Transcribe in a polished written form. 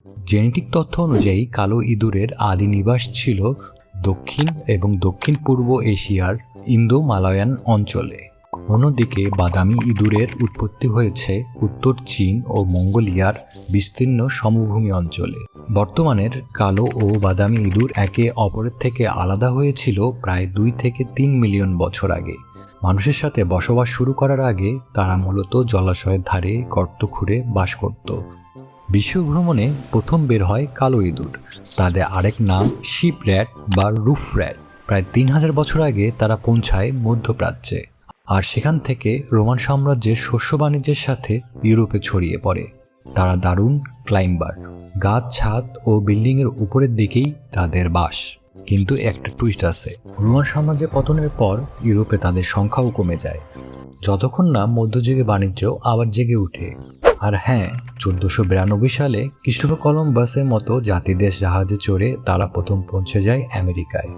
Genetic তথ্য অনুযায়ী কালো ইঁদুরের আদি নিবাস ছিল দক্ষিণ এবং দক্ষিণ পূর্ব এশিয়ার ইন্দো-মালয়ান অঞ্চলে। অন্যদিকে বাদামি ইঁদুরের উৎপত্তি হয়েছে উত্তর চীন ও মঙ্গোলিয়ার বিস্তীর্ণ সমভূমি অঞ্চলে। বর্তমানের কালো ও বাদামি ইঁদুর একে অপরের থেকে আলাদা হয়েছিল প্রায় 2 থেকে 3 মিলিয়ন বছর আগে। মানুষের সাথে বসবাস শুরু করার আগে তারা মূলত জলাশয়ের ধারে গর্ত খুঁড়ে বাস করত। বিশ্ব ভ্রমণে প্রথম বের হয় কালো ইঁদুর। তাদের আরেক নাম শিপ র্যাট বা রুফ র্যাট। প্রায় 3000 বছর আগে তারা পৌঁছায় মধ্যপ্রাচ্যে, আর সেখান থেকে রোমান সাম্রাজ্যের শস্য বাণিজ্যের সাথে ইউরোপে ছড়িয়ে পড়ে। তারা দারুণ ক্লাইম্বার, গাছ, ছাদ ও বিল্ডিংয়ের উপরের দিকেই তাদের বাস। কিন্তু একটা টুইস্ট আছে, রোমান সাম্রাজ্যের পতনের পর ইউরোপে তাদের সংখ্যাও কমে যায়, যতক্ষণ না মধ্যযুগে বাণিজ্য আবার জেগে ওঠে। আর হ্যাঁ, 1492 সালে ক্রিস্টোফার কলম্বাসের মতো জাতিদেশ জাহাজে চড়ে তারা প্রথম পৌঁছে যায় আমেরিকায়।